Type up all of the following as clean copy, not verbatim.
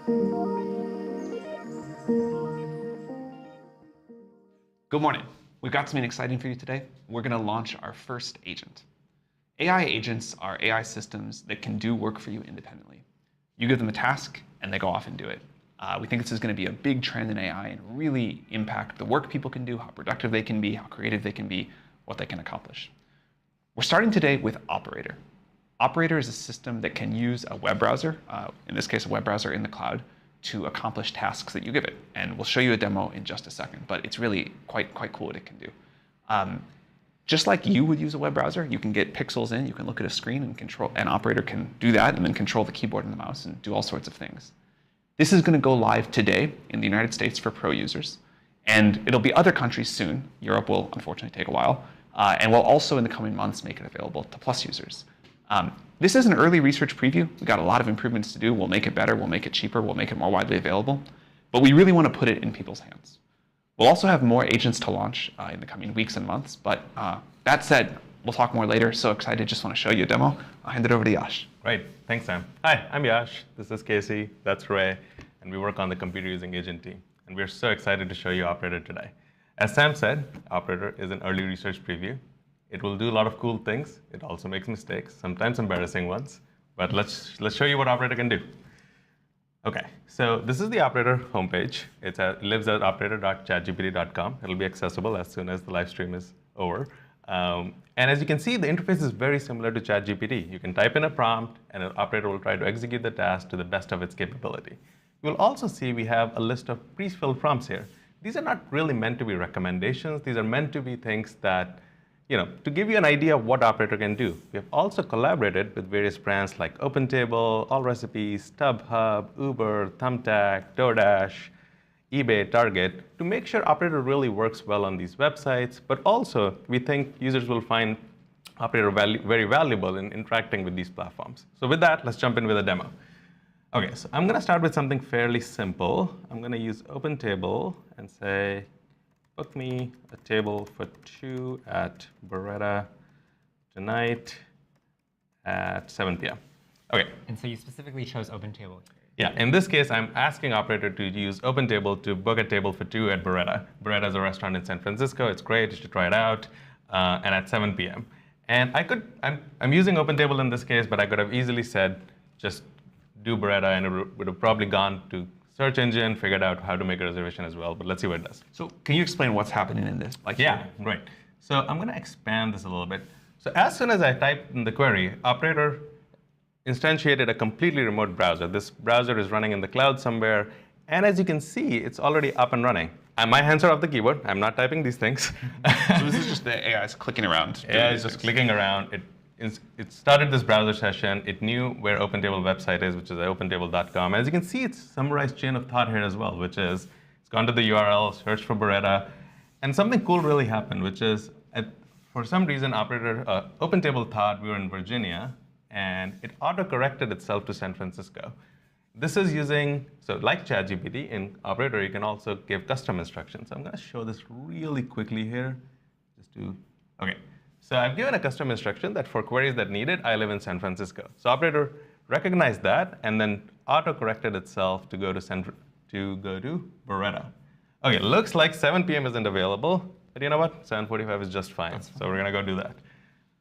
Good morning. We've got something exciting for you today. We're going to launch our first agent. AI agents are AI systems that can do work for you independently. You give them a task, and they go off and do it. We think this is going to be a big trend in AI and really impact the work people can do, how productive they can be, how creative they can be, what they can accomplish. We're starting today with Operator. Operator is a system that can use a web browser, in this case a web browser in the cloud, to accomplish tasks that you give it. And we'll show you a demo in just a second, but it's really quite cool what it can do. Just like you would use a web browser, you can get pixels in, you can look at a screen and control, an operator can do that and then control the keyboard and the mouse and do all sorts of things. This is going to go live today in the United States for pro users, and it'll be other countries soon. Europe will unfortunately take a while, and we'll also in the coming months make it available to Plus users. This is an early research preview. We've got a lot of improvements to do. We'll make it better, we'll make it cheaper, we'll make it more widely available, but we really want to put it in people's hands. We'll also have more agents to launch in the coming weeks and months, but that said, we'll talk more later. So excited, just want to show you a demo. I'll hand it over to Yash. Great, thanks, Sam. Hi, I'm Yash. This is Casey, that's Ray, and we work on the computer using agent team. And we're so excited to show you Operator today. As Sam said, Operator is an early research preview. It will do a lot of cool things. It also makes mistakes, sometimes embarrassing ones. But let's show you what Operator can do. OK, so this is the Operator homepage. It lives at operator.chatgpt.com. It'll be accessible as soon as the live stream is over. And as you can see, the interface is very similar to ChatGPT. You can type in a prompt, and an operator will try to execute the task to the best of its capability. You'll also see we have a list of pre-filled prompts here. These are not really meant to be recommendations. These are meant to be things that, to give you an idea of what Operator can do. We have also collaborated with various brands like OpenTable, AllRecipes, StubHub, Uber, Thumbtack, DoorDash, eBay, Target, to make sure Operator really works well on these websites. But also, we think users will find Operator very valuable in interacting with these platforms. So with that, let's jump in with a demo. OK, so I'm going to start with something fairly simple. I'm going to use OpenTable and say, book me a table for 2 at Beretta tonight at 7 p.m. OK. And so you specifically chose OpenTable. Yeah, in this case, I'm asking Operator to use OpenTable to book a table for 2 at Beretta. Beretta is a restaurant in San Francisco. It's great. You should try it out. And at 7 p.m. And I'm using OpenTable in this case, but I could have easily said, just do Beretta, and it would have probably gone to search engine, figured out how to make a reservation as well. But let's see what it does. So can you explain what's happening in this? Yeah, great. So I'm going to expand this a little bit. So as soon as I type in the query, Operator instantiated a completely remote browser. This browser is running in the cloud somewhere. And as you can see, it's already up and running. And my hands are off the keyboard. I'm not typing these things. So this is just the AI's clicking around. AI is just clicking around. It started this browser session. It knew where OpenTable website is, which is opentable.com. As you can see, it's summarized chain of thought here as well, which is it's gone to the URL, searched for Beretta. And something cool really happened, which is for some reason, OpenTable thought we were in Virginia, and it auto-corrected itself to San Francisco. This is using, so like ChatGPT, in Operator, you can also give custom instructions. I'm going to show this really quickly here. OK. So I've given a custom instruction that for queries that need it, I live in San Francisco. So Operator recognized that and then auto-corrected itself to go to Beretta. OK, looks like 7 p.m. isn't available. But you know what? 7:45 is just fine. So we're going to go do that.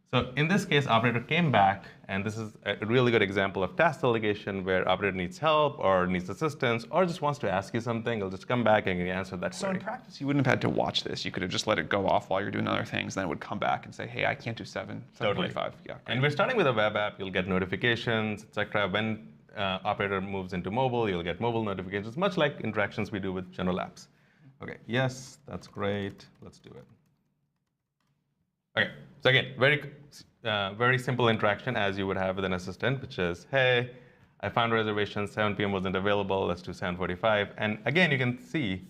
So in this case, Operator came back, and this is a really good example of task delegation where Operator needs help or needs assistance or just wants to ask you something. It'll just come back and answer that So query. in practice, you wouldn't have had to watch this. You could have just let it go off while you're doing other things. Then it would come back and say, hey, I can't do 7:45. Totally. Yeah, great. And we're starting with a web app. You'll get notifications, et cetera. When Operator moves into mobile, you'll get mobile notifications, much like interactions we do with general apps. OK, yes, that's great. Let's do it. OK, so again, very simple interaction as you would have with an assistant, which is, hey, I found a reservation, 7 p.m. wasn't available, let's do 7:45. And again, you can see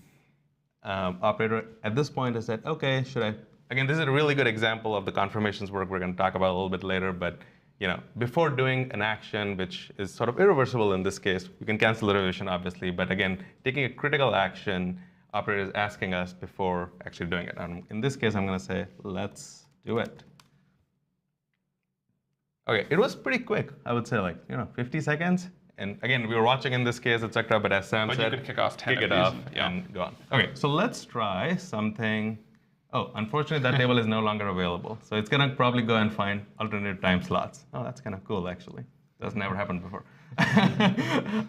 Operator at this point has said, OK, should I? Again, this is a really good example of the confirmations work we're going to talk about a little bit later. But before doing an action, which is sort of irreversible in this case, you can cancel the reservation, obviously. But again, taking a critical action, Operator is asking us before actually doing it. And in this case, I'm going to say, let's do it. OK, it was pretty quick, I would say, like 50 seconds. And again, we were watching in this case, etc. But as Sam But said, you could kick off 10 kick of it these off yeah. and go on. Okay, so let's try something. Oh, unfortunately, that table is no longer available. So it's going to probably go and find alternative time slots. Oh, that's kind of cool, actually. That's never happened before.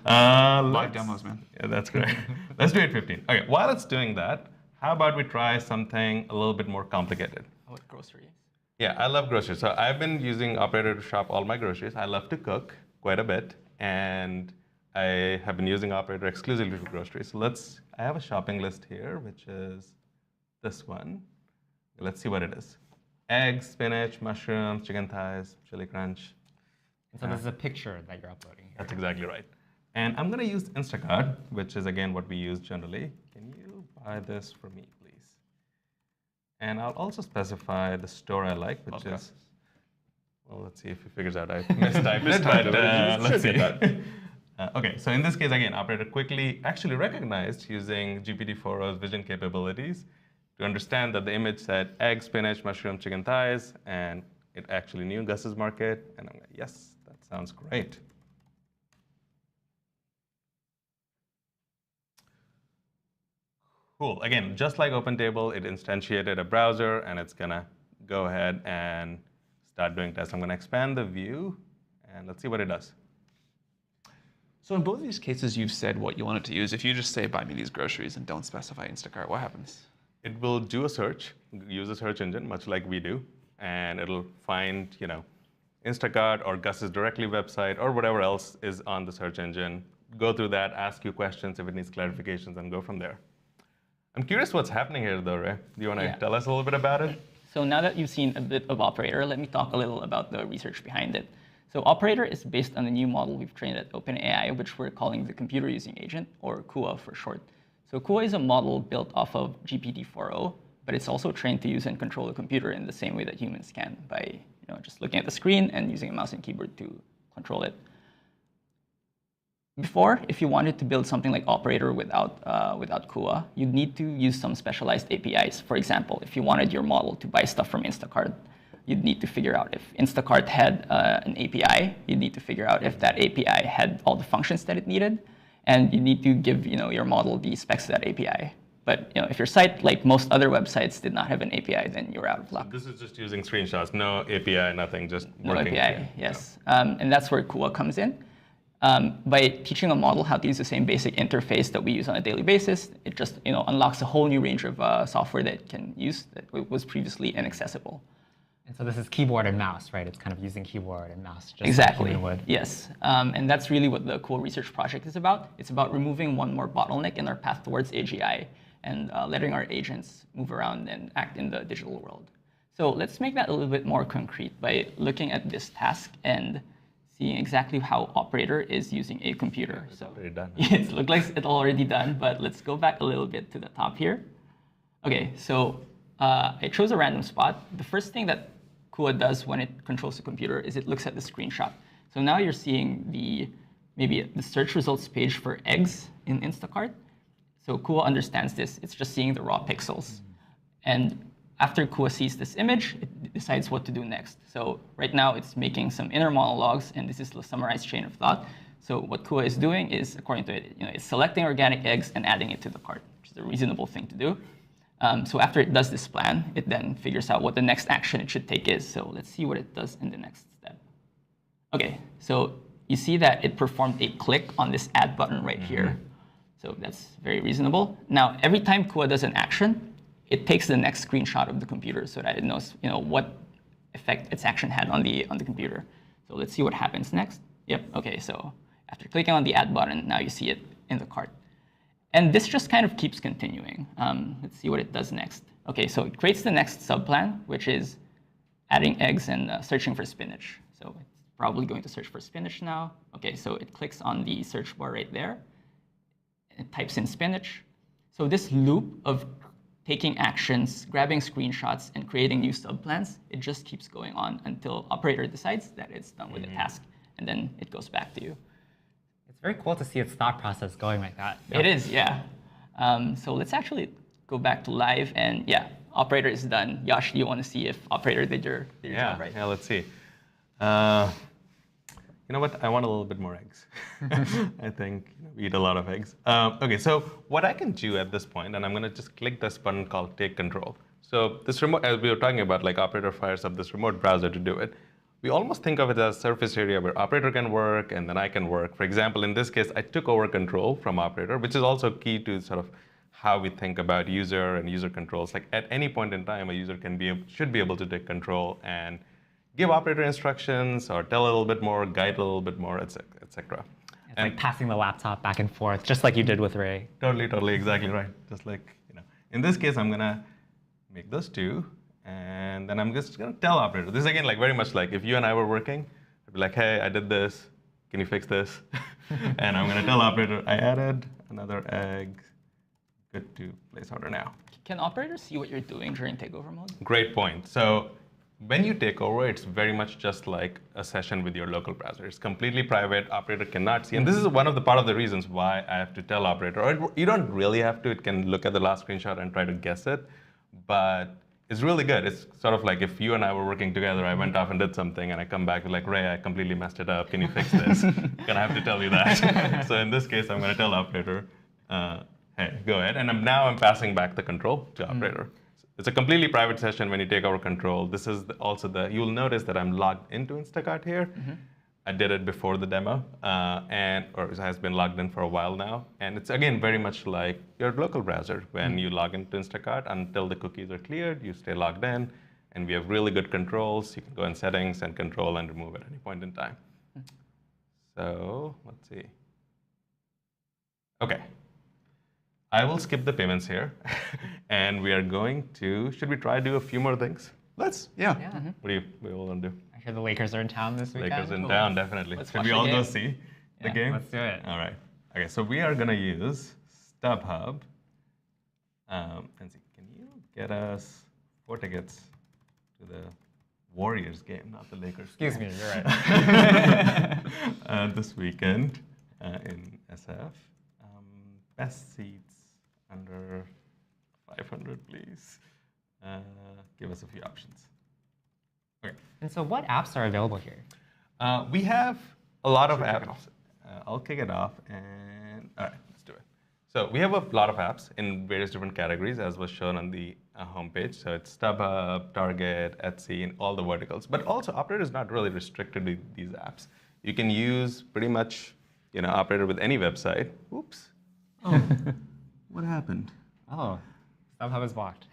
Live demos, man. Yeah, that's great. Let's do 8:15. Okay, while it's doing that, how about we try something a little bit more complicated? Oh, with groceries. Yeah, I love groceries. So I've been using Operator to shop all my groceries. I love to cook quite a bit, and I have been using Operator exclusively for groceries. So I have a shopping list here, which is this one. Let's see what it is. Eggs, spinach, mushrooms, chicken thighs, chili crunch. And so this is a picture that you're uploading here. That's exactly right. And I'm going to use Instacart, which is, again, what we use generally. Can you buy this for me, please? And I'll also specify the store I like, which is, well, let's see if he figures out I mistyped it, but let's see. Okay, so in this case, again, Operator quickly actually recognized using GPT-4o's vision capabilities to understand that the image said egg, spinach, mushroom, chicken thighs, and it actually knew Gus's Market. And I'm like, yes, that sounds great. Cool. Again, just like OpenTable, it instantiated a browser, and it's going to go ahead and start doing tests. I'm going to expand the view, and let's see what it does. So in both of these cases, you've said what you want it to use. If you just say, buy me these groceries and don't specify Instacart, what happens? It will do a search, use a search engine, much like we do, and it'll find, Instacart or Gus's Directly website or whatever else is on the search engine, go through that, ask you questions if it needs clarifications, and go from there. I'm curious what's happening here, though, Ray. Do you want to tell us a little bit about it? So now that you've seen a bit of Operator, let me talk a little about the research behind it. So Operator is based on a new model we've trained at OpenAI, which we're calling the Computer Using Agent, or CUA for short. So CUA is a model built off of GPT-4o, but it's also trained to use and control a computer in the same way that humans can by just looking at the screen and using a mouse and keyboard to control it. Before, if you wanted to build something like Operator without CUA, you'd need to use some specialized APIs. For example, if you wanted your model to buy stuff from Instacart, you'd need to figure out if Instacart had an API. You'd need to figure out if that API had all the functions that it needed, and you need to give your model the specs of that API. But if your site, like most other websites, did not have an API, then you're out of luck. So this is just using screenshots, no API, nothing, just working. No API, yes. And that's where CUA comes in. By teaching a model how to use the same basic interface that we use on a daily basis, it just unlocks a whole new range of software that it can use that was previously inaccessible. And so this is keyboard and mouse, right? It's kind of using keyboard and mouse, just Exactly. like human would. Yes. And that's really what the CUA research project is about. It's about removing one more bottleneck in our path towards AGI and letting our agents move around and act in the digital world. So let's make that a little bit more concrete by looking at this task and seeing exactly how Operator is using a computer. It's already done. It looks like it's already done, but let's go back a little bit to the top here. Okay, so I chose a random spot. The first thing that CUA does when it controls the computer is it looks at the screenshot. So now you're seeing maybe the search results page for eggs in Instacart. So CUA understands this. It's just seeing the raw pixels. And after CUA sees this image, it decides what to do next. So right now, it's making some inner monologues, and this is the summarized chain of thought. So what CUA is doing is, according to it, it's selecting organic eggs and adding it to the cart, which is a reasonable thing to do. So after it does this plan, it then figures out what the next action it should take is. So let's see what it does in the next step. OK, so you see that it performed a click on this add button right here. So that's very reasonable. Now, every time CUA does an action, it takes the next screenshot of the computer so that it knows what effect its action had on the computer. So let's see what happens next. Yep, OK, so after clicking on the add button, now you see it in the cart. And this just kind of keeps continuing. Let's see what it does next. OK, so it creates the next subplan, which is adding eggs and searching for spinach. So it's probably going to search for spinach now. OK, so it clicks on the search bar right there. It types in spinach. So this loop of taking actions, grabbing screenshots, and creating new subplans, it just keeps going on until Operator decides that it's done with the task. And then it goes back to you. It's very cool to see its thought process going like that. It is, yeah. So let's actually go back to live. And yeah, Operator is done. Yash, do you want to see if Operator did your job right? Yeah, let's see. know what? I want a little bit more eggs. I think we eat a lot of eggs. Okay, so what I can do at this point, and I'm going to just click this button called Take Control. So this remote, as we were talking about, like Operator fires up this remote browser to do it. We almost think of it as a surface area where Operator can work and then I can work. For example, in this case, I took over control from Operator, which is also key to sort of how we think about user and user controls. Like at any point in time, a user should be able to take control and give Operator instructions or tell a little bit more, guide a little bit more, et cetera. It's like passing the laptop back and forth, just like you did with Ray. Totally, exactly right. Just like, in this case, I'm gonna make those two, and then I'm just gonna tell Operator. This is again like very much like if you and I were working, I'd be like, hey, I did this, can you fix this? And I'm gonna tell Operator, I added another egg, good to place order now. Can operators see what you're doing during takeover mode? Great point. So when you take over, it's very much just like a session with your local browser. It's completely private. Operator cannot see. And this is part of the reasons why I have to tell Operator. Or you don't really have to. It can look at the last screenshot and try to guess it. But it's really good. It's sort of like if you and I were working together, I went off and did something, and I come back with like, Ray, I completely messed it up. Can you fix this? Gonna have to tell you that. So in this case, I'm going to tell Operator, hey, go ahead. And now I'm passing back the control to Operator. It's a completely private session when you take over control. This is you'll notice that I'm logged into Instacart here. I did it before the demo, or it has been logged in for a while now. And it's, again, very much like your local browser. When you log into Instacart, until the cookies are cleared, you stay logged in. And we have really good controls. You can go in settings and control and remove at any point in time. So let's see. OK. I will skip the payments here. And we are going to, should we try to do a few more things? Let's, yeah. What do we all want to do? I hear the Lakers are in town this weekend. Lakers in town, definitely. Let's Should watch we the all game. go see the game? Let's do it. All right. Okay, so we are going to use StubHub. And see, can you get us 4 tickets to the Warriors game, not the Lakers Excuse game? me, you're right. This weekend in SF. Best seats under 500, please. Give us a few options. Okay. And so what apps are available here? We have a lot of Kick it apps. off. I'll kick it off, and all right, let's do it. So we have a lot of apps in various different categories, as was shown on the homepage. So it's StubHub, Target, Etsy, and all the verticals. But also, Operator is not really restricted to these apps. You can use pretty much, Operator with any website. Oops. Oh, what happened? Oh, StubHub is blocked.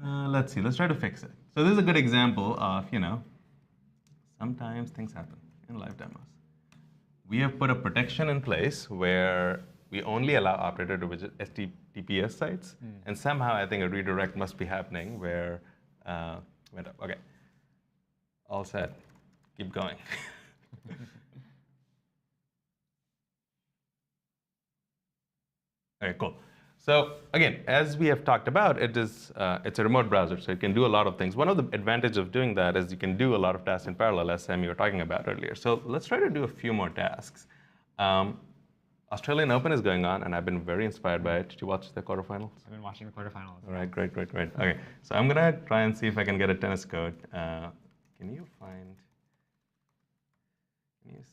Let's see. Let's try to fix it. So this is a good example of, sometimes things happen in live demos. We have put a protection in place where we only allow Operator to visit HTTPS sites. And somehow I think a redirect must be happening where, went up. OK. All set. Keep going. OK, cool. So again, as we have talked about, it's a remote browser, so it can do a lot of things. One of the advantages of doing that is you can do a lot of tasks in parallel, as Sam, you were talking about earlier. So let's try to do a few more tasks. Australian Open is going on, and I've been very inspired by it. Did you watch the quarterfinals? I've been watching the quarterfinals. All right, great. OK, so I'm going to try and see if I can get a tennis code. Can you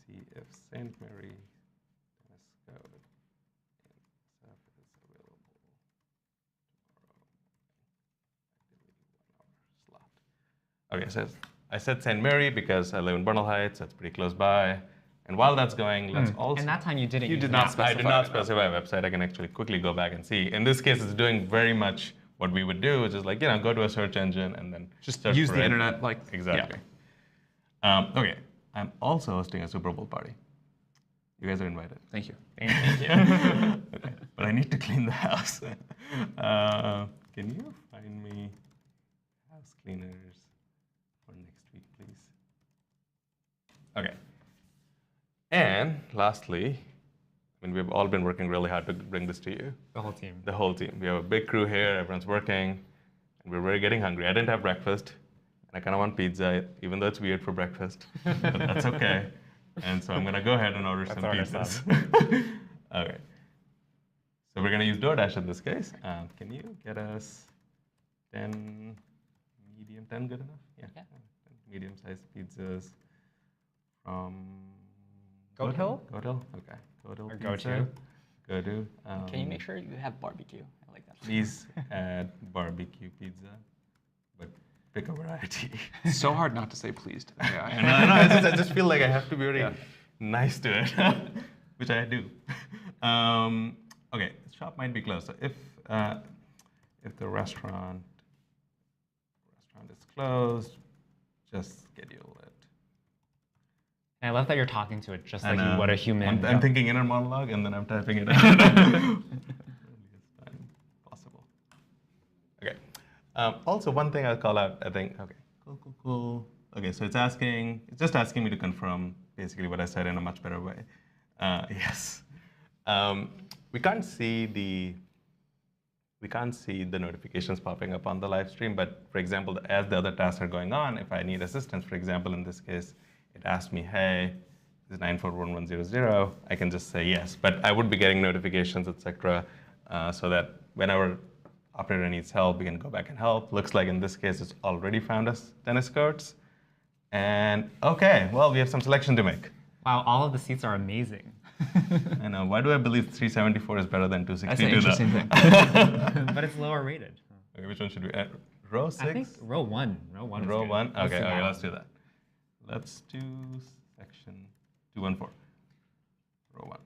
see if St. Mary tennis code in SF is available tomorrow? OK, so I said St. Mary because I live in Bernal Heights. That's pretty close by. And while that's going, let's also... And that time you didn't use did an not app. I did not specify a website. I can actually quickly go back and see. In this case, it's doing very much what we would do, which is like, go to a search engine and then Just search use for the it. internet, like Exactly. OK, I'm also hosting a Super Bowl party. You guys are invited. Thank you. Thank you. Okay. But I need to clean the house. Can you find me house cleaners for next week, please? OK. And lastly, we've all been working really hard to bring this to you. The whole team. The whole team. We have a big crew here. Everyone's working. And we're really getting hungry. I didn't have breakfast. And I kind of want pizza, even though it's weird for breakfast. But that's OK. And so I'm going to go ahead and order some pizzas. OK. So we're going to use DoorDash in this case. Can you get us 10 medium, 10 good enough? Yeah. 10 medium-sized pizzas from Goat Hill? Goat Hill? Okay. Goat Hill Or pizza. Go to. Can you make sure you have barbecue? I like that. Please add barbecue pizza, but pick a variety. It's so hard not to say please to the AI. I just feel like I have to be very nice to it, which I do. Okay, the shop might be closed. So if the restaurant is closed, just schedule it. And I love that you're talking to it just like you would a human. I'm thinking inner monologue, and then I'm typing it out. Earliest time possible. Okay. Also, one thing I'll call out, I think, okay, cool. Okay, so it's just asking me to confirm basically what I said in a much better way. Yes. We can't see the notifications popping up on the live stream, but for example, as the other tasks are going on, if I need assistance, for example, in this case, it asked me, hey, this is 941100, I can just say yes. But I would be getting notifications, etc., so that whenever operator needs help, we can go back and help. Looks like in this case, it's already found us tennis courts. And okay, well, we have some selection to make. Wow, all of the seats are amazing. I know. Why do I believe 374 is better than 262? That's an interesting thing. But it's lower rated. Okay, which one should we add? Row 6? I think row 1. Row 1 is Row good. 1? Okay, do that. let's do that. Let's do section 214. Row 1.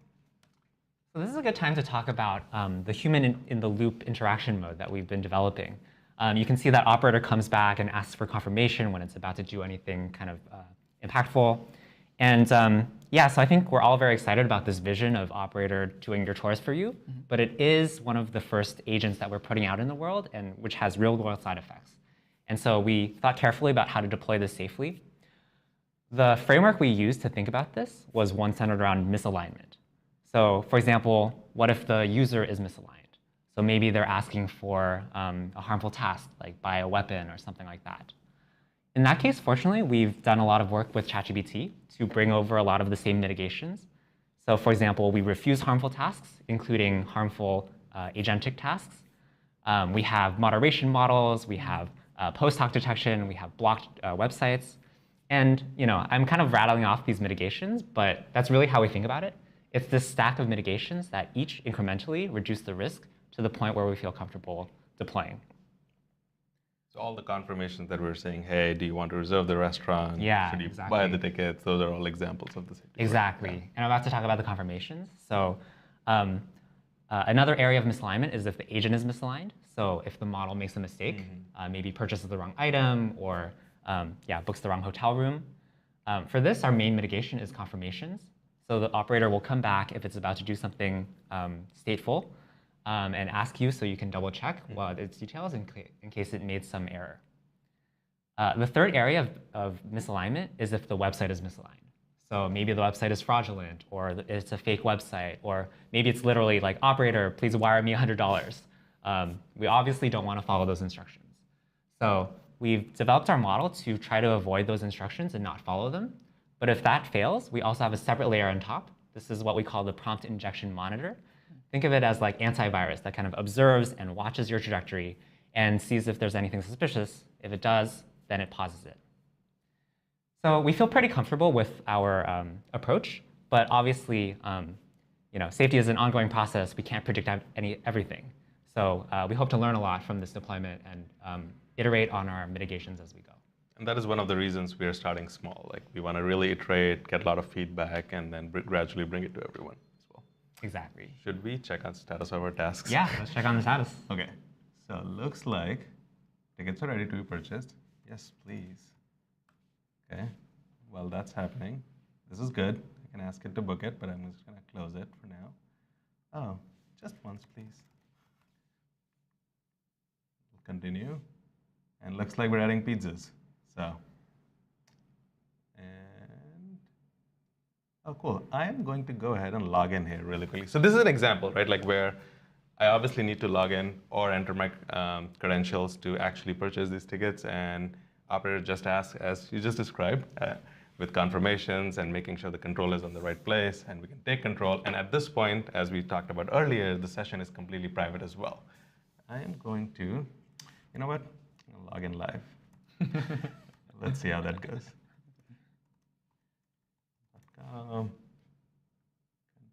So this is a good time to talk about the human in the loop interaction mode that we've been developing. You can see that operator comes back and asks for confirmation when it's about to do anything kind of impactful. And yeah, so I think we're all very excited about this vision of operator doing your chores for you, but it is one of the first agents that we're putting out in the world and which has real world side effects. And so we thought carefully about how to deploy this safely. The framework we used to think about this was one centered around misalignment. So for example, what if the user is misaligned? So maybe they're asking for a harmful task, like buy a weapon or something like that. In that case, fortunately, we've done a lot of work with ChatGPT to bring over a lot of the same mitigations. So for example, we refuse harmful tasks, including harmful agentic tasks. We have moderation models, we have post hoc detection, we have blocked websites. And I'm kind of rattling off these mitigations, but that's really how we think about it. It's this stack of mitigations that each incrementally reduce the risk to the point where we feel comfortable deploying. So all the confirmations that we're saying, hey, do you want to reserve the restaurant? Yeah, Should you exactly. buy the tickets? Those are all examples of the same. Exactly. Yeah. And I'm about to talk about the confirmations. So another area of misalignment is if the agent is misaligned. So if the model makes a mistake, maybe purchases the wrong item or books the wrong hotel room. For this, our main mitigation is confirmations. So the operator will come back if it's about to do something stateful and ask you so you can double check what its details in case it made some error. The third area of misalignment is if the website is misaligned. So maybe the website is fraudulent, or it's a fake website, or maybe it's literally like, operator, please wire me $100. We obviously don't want to follow those instructions. So we've developed our model to try to avoid those instructions and not follow them. But if that fails, we also have a separate layer on top. This is what we call the prompt injection monitor. Think of it as like antivirus that kind of observes and watches your trajectory and sees if there's anything suspicious. If it does, then it pauses it. So we feel pretty comfortable with our approach, but obviously, safety is an ongoing process. We can't predict everything. So we hope to learn a lot from this deployment and iterate on our mitigations as we go. And that is one of the reasons we are starting small. Like we want to really iterate, get a lot of feedback, and then gradually bring it to everyone as well. Exactly. Should we check on status of our tasks? Yeah, let's check on the status. Okay. So looks like tickets are ready to be purchased. Yes, please. Okay. Well, that's happening. This is good. I can ask it to book it, but I'm just going to close it for now. Oh, just once, please. We'll continue. And looks like we're adding pizzas. So, oh, cool. I am going to go ahead and log in here really quickly. So this is an example, right? Like where I obviously need to log in or enter my credentials to actually purchase these tickets, and operator just asks, as you just described, with confirmations and making sure the control is on the right place, and we can take control. And at this point, as we talked about earlier, the session is completely private as well. I am going to, you know what? I'm gonna log in live. Let's see how that goes.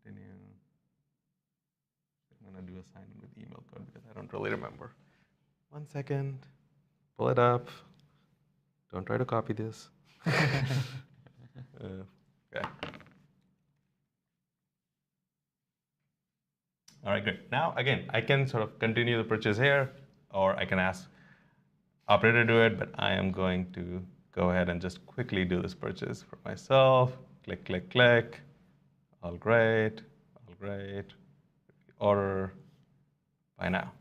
Continue. I'm going to do a sign in with email code because I don't really remember. 1 second. Pull it up. Don't try to copy this. Okay. All right, great. Now, again, I can sort of continue the purchase here, or I can ask operator to do it, but I am going to go ahead and just quickly do this purchase for myself. Click, click, click. All great, all great. Order. Buy now.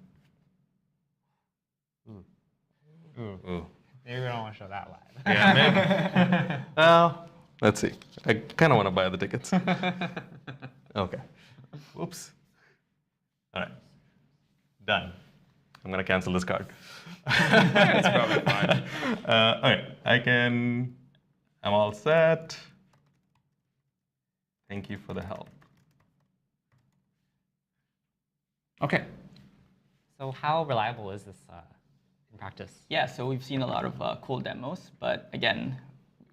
Ooh. Maybe we don't want to show that live. Yeah, maybe. Well, let's see. I kind of want to buy the tickets. Okay. Whoops. All right. Done. I'm going to cancel this card. It's probably fine. Okay. I'm all set. Thank you for the help. Okay. So how reliable is this in practice? Yeah, so we've seen a lot of cool demos, but again,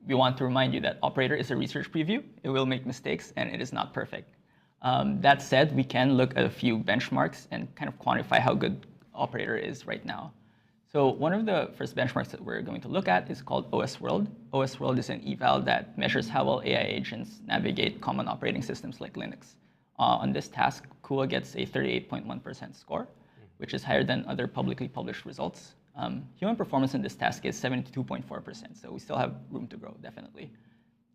we want to remind you that Operator is a research preview. It will make mistakes, and it is not perfect. That said, we can look at a few benchmarks and kind of quantify how good Operator is right now. So one of the first benchmarks that we're going to look at is called OS World. OS World is an eval that measures how well AI agents navigate common operating systems like Linux. On this task, Kua gets a 38.1% score, which is higher than other publicly published results. Human performance in this task is 72.4%, so we still have room to grow, definitely.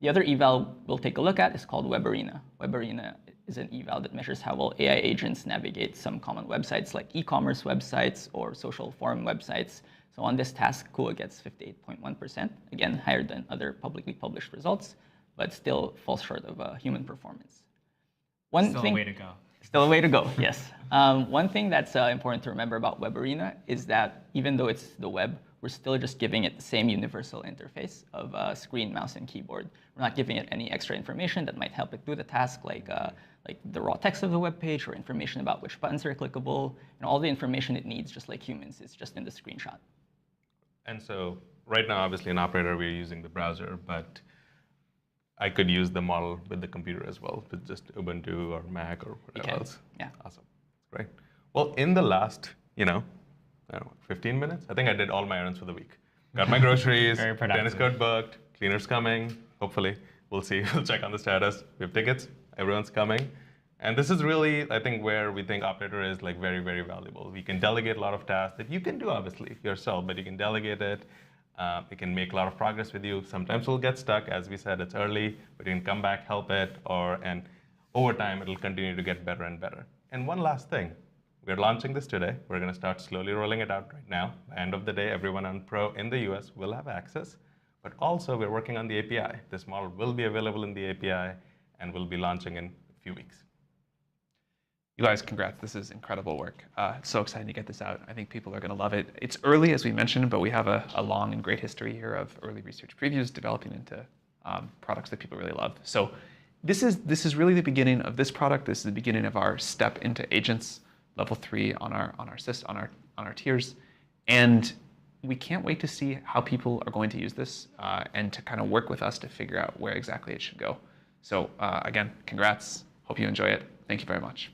The other eval we'll take a look at is called WebArena. WebArena is an eval that measures how well AI agents navigate some common websites like e-commerce websites or social forum websites. So on this task, Kua gets 58.1%, again, higher than other publicly published results, but still falls short of human performance. Still a way to go. Still a way to go, yes. One thing that's important to remember about WebArena is that even though it's the web, we're still just giving it the same universal interface of screen, mouse, and keyboard. We're not giving it any extra information that might help it do the task, like the raw text of the web page or information about which buttons are clickable. And all the information it needs, just like humans, is just in the screenshot. And so right now, obviously, in Operator, we're using the browser, but I could use the model with the computer as well, with just Ubuntu or Mac or whatever else. Yeah. Awesome. Great. Well, in the last, I don't know, 15 minutes, I think I did all my errands for the week. Got my groceries, Very productive. tennis court booked, cleaner's coming, hopefully. We'll see. We'll check on the status. We have tickets. Everyone's coming. And this is really, I think, where we think Operator is like very, very valuable. We can delegate a lot of tasks that you can do, obviously, yourself, but you can delegate it. It can make a lot of progress with you. Sometimes we'll get stuck. As we said, it's early, but you can come back, help it, and over time, it'll continue to get better and better. And one last thing. We're launching this today. We're going to start slowly rolling it out right now. By the end of the day, everyone on Pro in the US will have access. But also, we're working on the API. This model will be available in the API, and we'll be launching in a few weeks. You guys, congrats. This is incredible work. It's so exciting to get this out. I think people are going to love it. It's early, as we mentioned, but we have a long and great history here of early research previews developing into products that people really love. So this is really the beginning of this product. This is the beginning of our step into agents, level 3 on our tiers. And we can't wait to see how people are going to use this and to kind of work with us to figure out where exactly it should go. So again, congrats. Hope you enjoy it. Thank you very much.